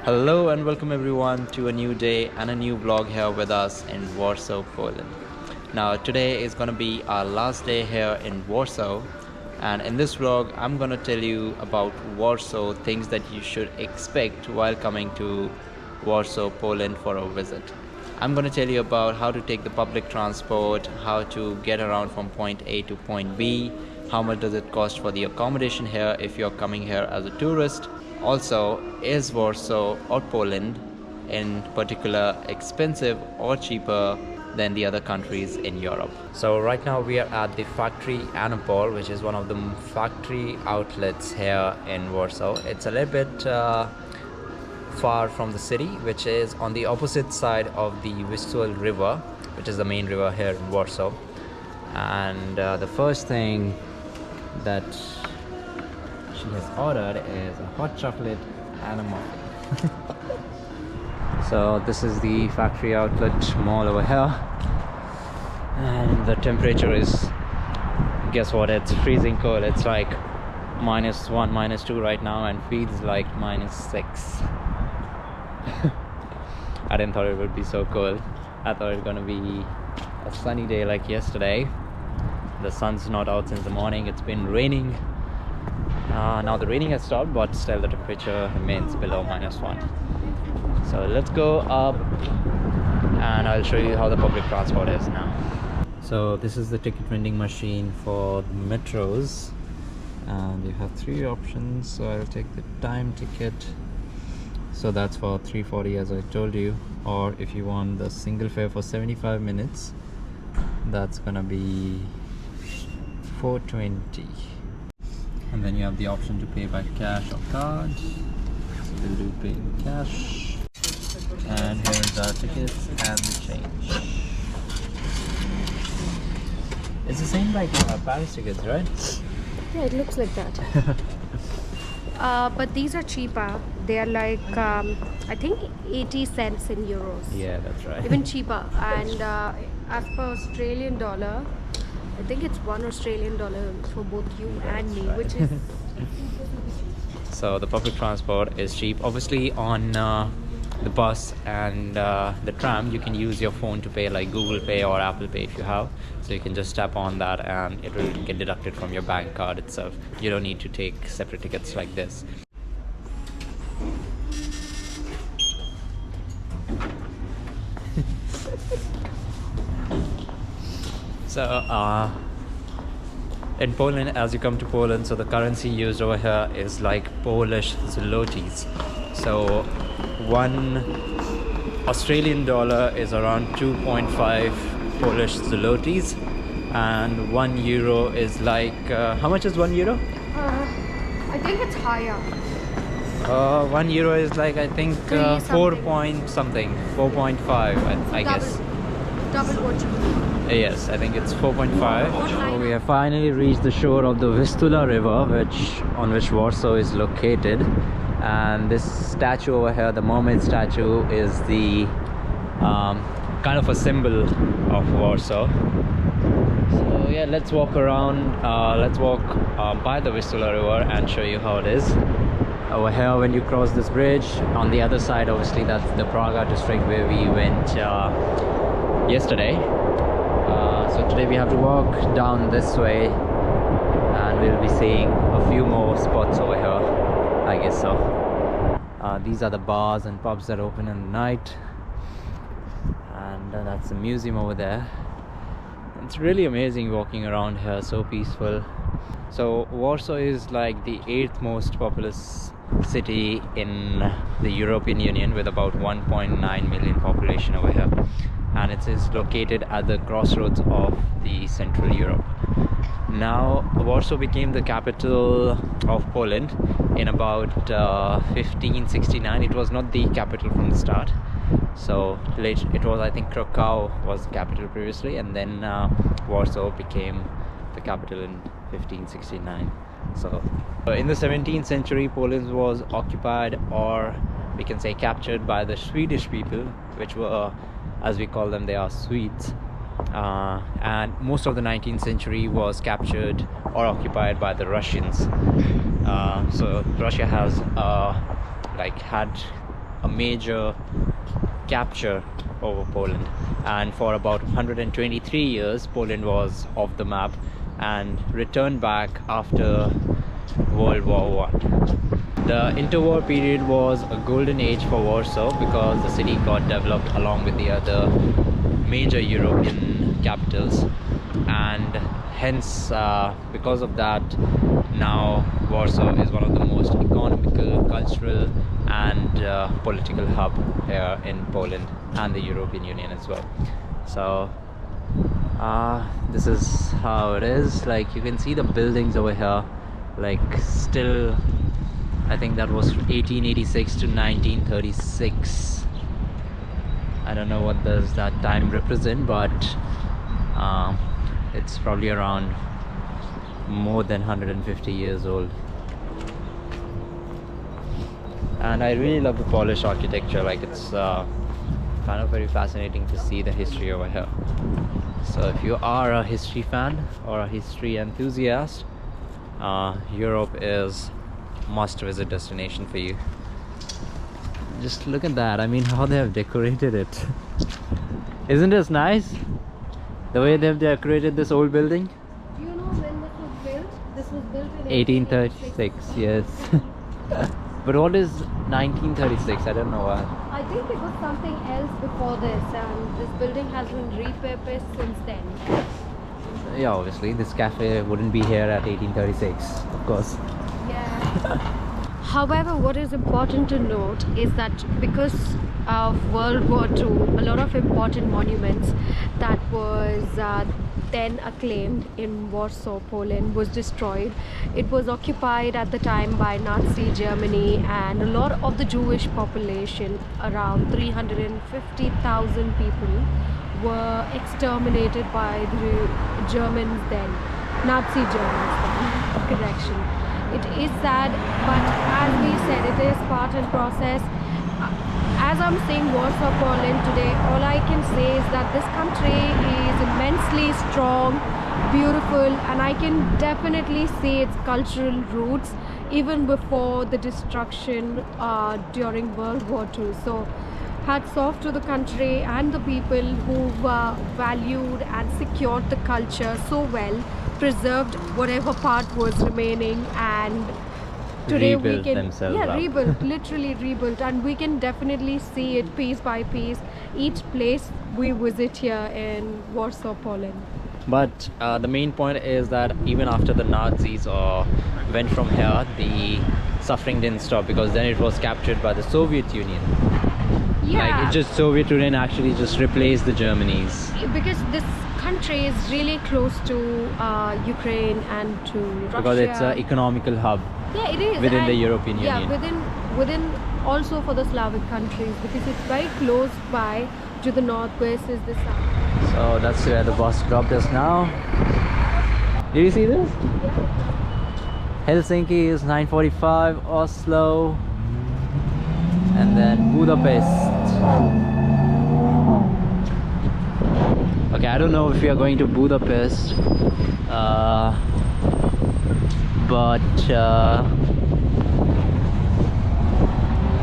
Hello and welcome everyone to a new day and a new vlog here with us in Warsaw, Poland. Now today is going to be our last day here in Warsaw, and in this vlog I'm going to tell you about Warsaw, things that you should expect while coming to Warsaw, Poland for a visit. I'm going to tell you about how to take the public transport, how to get around from point A to point B, how much does it cost for the accommodation here if you're coming here as a tourist. Also, is Warsaw or Poland in particular expensive or cheaper than the other countries in Europe? So right now we are at the factory Anopol, which is one of the factory outlets here in Warsaw. It's a little bit far from the city, which is on the opposite side of the Vistula River, which is the main river here in Warsaw. And the first thing that she has ordered is a hot chocolate and a muffin. So this is the factory outlet mall over here, and the temperature is, guess what, it's freezing cold. It's like -1, -2 right now, and feels like -6. I didn't thought it would be so cold. I thought it was gonna be a sunny day like yesterday. The sun's not out since the morning. It's been raining. Now the raining has stopped, but still the temperature remains below -1. So let's go up and I'll show you how the public transport is now. So this is the ticket vending machine for the metros, and you have 3 options. So I'll take the time ticket. So that's for 340, as I told you, or if you want the single fare for 75 minutes, that's gonna be 420. And then you have the option to pay by cash or card. So we'll do pay in cash. And here's our tickets and the change. It's the same like Paris tickets, right? Yeah, it looks like that. But these are cheaper. They are like, I think 80 cents in euros. Yeah, that's right. Even cheaper. And as per Australian dollar, I think it's $1 Australian for both you and me, which is... So the public transport is cheap. Obviously on the bus and the tram, you can use your phone to pay, like Google Pay or Apple Pay if you have. So you can just tap on that and it will get deducted from your bank card itself. You don't need to take separate tickets like this. So in Poland, as you come to Poland, so the currency used over here is like Polish zlotys. So 1 Australian dollar is around 2.5 Polish zlotys, and 1 euro is like how much is 1 euro? I think it's higher. 1 euro is like, I think 4 point something, 4.5 I guess. Double what you do. Yes, I think it's 4.5. So we have finally reached the shore of the Vistula River, on which Warsaw is located. And this statue over here, the mermaid statue, is the kind of a symbol of Warsaw. So yeah, let's walk around. Let's walk by the Vistula River and show you how it is. Over here, when you cross this bridge, on the other side, obviously that's the Praga district where we went yesterday. So today we have to walk down this way, and we'll be seeing a few more spots over here, I guess so. These are the bars and pubs that open in the night, and that's the museum over there. It's really amazing walking around here, so peaceful. So Warsaw is like the 8th most populous city in the European Union, with about 1.9 million population over here, and it is located at the crossroads of the Central Europe. Now Warsaw became the capital of Poland in about 1569. It was not the capital from the start. So later it was, I think, Krakow was the capital previously, and then Warsaw became the capital in 1569. So in the 17th century, Poland was occupied, or we can say captured, by the Swedish people, which were, as we call them, they are Swedes. And most of the 19th century was captured or occupied by the Russians. So Russia has had a major capture over Poland, and for about 123 years Poland was off the map and returned back after World War I. The interwar period was a golden age for Warsaw because the city got developed along with the other major European capitals, and hence because of that, now Warsaw is one of the most economical, cultural and political hub here in Poland and the European Union as well. So this is how it is. Like, you can see the buildings over here, like still, I think that was 1886 to 1936. I don't know what does that time represent, but it's probably around more than 150 years old. And I really love the Polish architecture. Like, it's kind of very fascinating to see the history over here. So if you are a history fan or a history enthusiast, Europe is must visit destination for you. Just look at that. I mean, how they have decorated it. Isn't this nice? The way they've decorated this old building. Do you know when this was built? This was built in 1836, yes. But what is 1936? I don't know why. I think it was something else before this, and this building has been repurposed since then. Yeah, obviously this cafe wouldn't be here at 1836, of course. Yeah. However, what is important to note is that because of World War II, a lot of important monuments that was then acclaimed in Warsaw, Poland, was destroyed. It was occupied at the time by Nazi Germany, and a lot of the Jewish population, around 350,000 people, were exterminated by the Germans then, Nazi Germans then, correction. It is sad, but as we said, it is part and process. As I'm saying Warsaw, Poland today, all I can say is that this country is immensely strong, beautiful, and I can definitely see its cultural roots even before the destruction during World War II. So hats off to the country and the people who valued and secured the culture so well, preserved whatever part was remaining, and today rebuilt we can themselves up. rebuilt, literally rebuilt, and we can definitely see it piece by piece each place we visit here in Warsaw, Poland. But the main point is that even after the Nazis went from here, the suffering didn't stop, because then it was captured by the Soviet Union. Yeah, Like, it just Soviet Union actually just replaced the Germany's. because this country is really close to Ukraine and to Russia. Because it's an economical hub Yeah, it is within the and- European yeah, Union. within also for the Slavic countries, because it's very close by to the north versus the south. So that's where the bus dropped us now. Did you see this? Helsinki is 9:45, Oslo, and then Budapest. Okay, I don't know if we are going to Budapest, but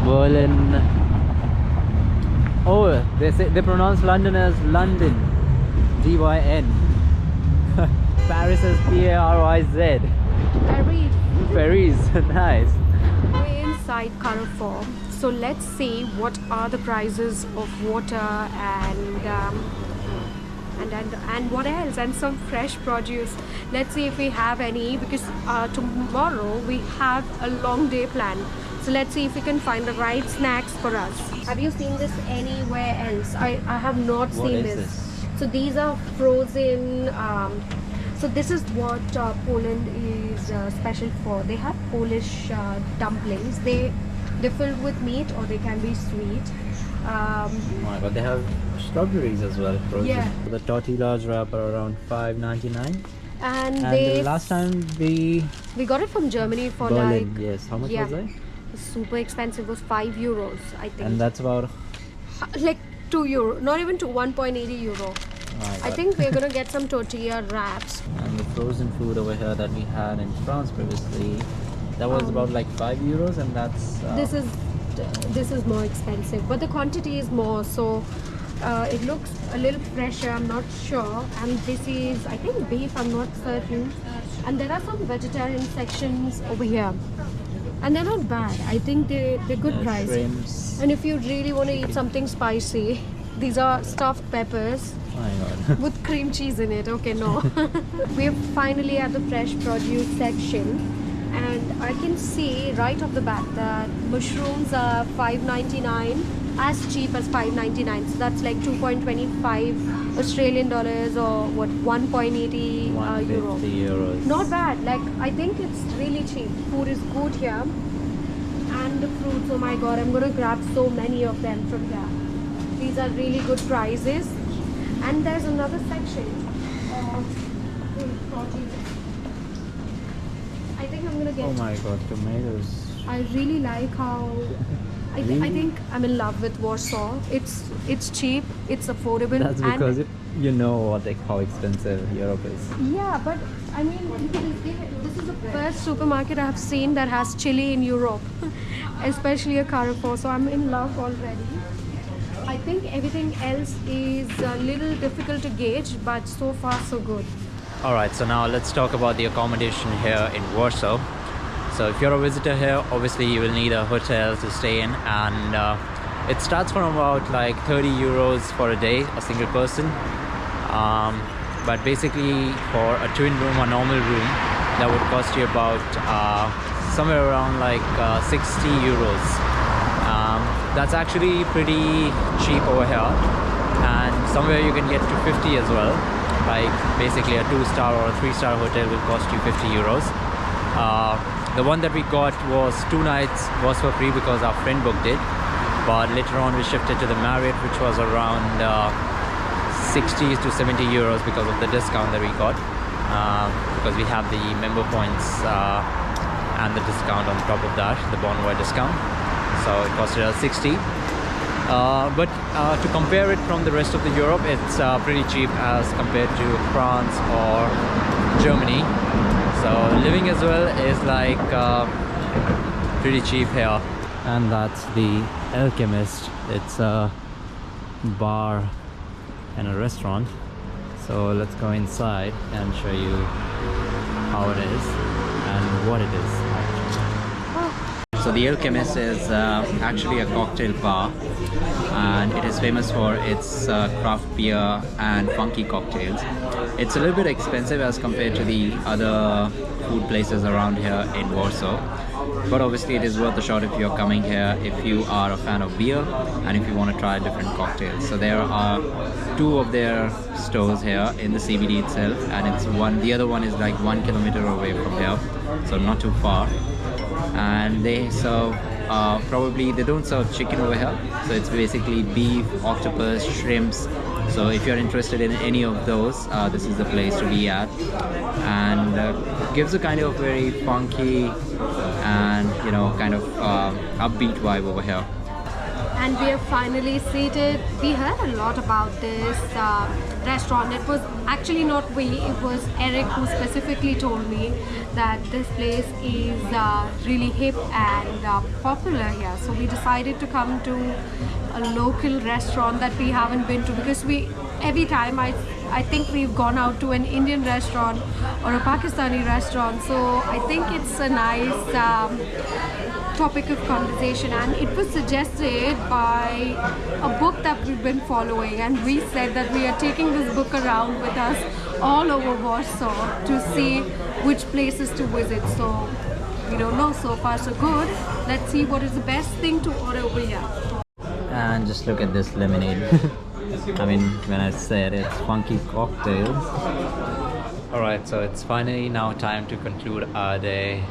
Berlin. Oh, they pronounce London as London, D-Y-N. Paris as P-A-R-I-Z. Paris, nice. We're inside Carrefour, so let's see what are the prices of water and what else, and some fresh produce. Let's see if we have any, because tomorrow we have a long day plan. So let's see if we can find the right snacks for us. Have you seen this anywhere else? I have not What seen is this. this? So these are frozen. So this is what Poland is special for. They have Polish dumplings. They're filled with meat, or they can be sweet. Oh my god, they have strawberries as well, frozen. Yeah. The tortillas wrap are around $5.99. And And they the last time we we got it from Germany for Berlin, like, yes. How much yeah, was that? super expensive. It was €5, I think. And that's about Like €2, not even to 1.80 euro. oh my I God. think we're gonna get some tortilla wraps. And the frozen food over here that we had in France previously, that was about like €5, and that's This is this is more expensive, but the quantity is more, so it looks a little fresher. I'm not sure. And this is, I think, beef. I'm not certain. And there are some vegetarian sections over here, and they're not bad. I think they're good price. Shrimps. And if you really want to eat something spicy, these are stuffed peppers Oh my god. with cream cheese in it. Okay, no. We're finally at the fresh produce section, and I can see right off the bat that mushrooms are $5.99, as cheap as $5.99. So that's like 2.25 Australian dollars, or what, 1.80 euro. 150 euros. Not bad. Like, I think it's really cheap. Food is good here, and the fruits. Oh my god, I'm gonna grab so many of them from here. These are really good prices. And there's another section of produce. I think I'm gonna get. Oh my god, tomatoes. I really like how. I think I'm in love with Warsaw. It's cheap, it's affordable. That's because you know what, like, how expensive Europe is. Yeah, but I mean, this is the first supermarket I have seen that has chili in Europe, especially a Carrefour. So I'm in love already. I think everything else is a little difficult to gauge, but so far so good. Alright, so now let's talk about the accommodation here in Warsaw. So if you're a visitor here, obviously you will need a hotel to stay in, and it starts from about like 30 euros for a day, a single person. But basically for a twin room, a normal room, that would cost you about somewhere around like 60 euros. That's actually pretty cheap over here, and somewhere you can get to 50 as well. Like basically a 2-star or a 3-star hotel will cost you 50 euros. The one that we got was 2 nights was for free because our friend booked it, but later on we shifted to the Marriott, which was around 60 to 70 euros because of the discount that we got, because we have the member points and the discount on top of that, the Bonvoy discount. So it costed us 60. But to compare it from the rest of the Europe, it's pretty cheap as compared to France or Germany. So living as well is like pretty cheap here. And that's the Alchemist. It's a bar and a restaurant. So let's go inside and show you how it is and what it is. So the Alchemist is actually a cocktail bar, and it is famous for its craft beer and funky cocktails. It's a little bit expensive as compared to the other food places around here in Warsaw, but obviously it is worth a shot if you're coming here, if you are a fan of beer and if you want to try different cocktails. So there are 2 of their stores here in the CBD itself, and the other one is like 1 kilometer away from here, so not too far. And they serve they don't serve chicken over here, so it's basically beef, octopus, shrimps. So if you're interested in any of those, this is the place to be at, and gives a kind of very funky and kind of upbeat vibe over here. And we are finally seated. We heard a lot about this restaurant. It was actually not we, it was Aric who specifically told me that this place is really hip and popular here. So we decided to come to a local restaurant that we haven't been to, because every time I think we've gone out to an Indian restaurant or a Pakistani restaurant. So I think it's a nice topic of conversation, and it was suggested by a book that we've been following, and we said that we are taking this book around with us all over Warsaw to see which places to visit. So we don't know, so far so good. Let's see what is the best thing to order over here. And just look at this lemonade. I mean, when I said it's funky cocktails. Alright, so it's finally now time to conclude our day,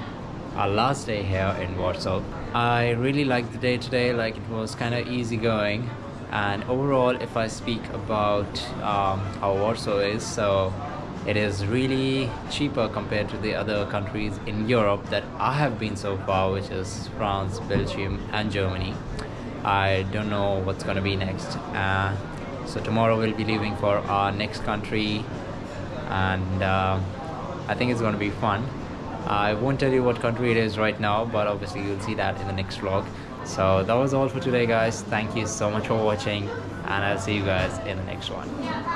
our last day here in Warsaw. I really liked the day today. Like, it was kind of easygoing, and overall, if I speak about how Warsaw is, so it is really cheaper compared to the other countries in Europe that I have been so far, which is France, Belgium and Germany. I don't know what's going to be next. So tomorrow we'll be leaving for our next country, and I think it's going to be fun. I won't tell you what country it is right now, but obviously you'll see that in the next vlog. So that was all for today, guys. Thank you so much for watching, and I'll see you guys in the next one.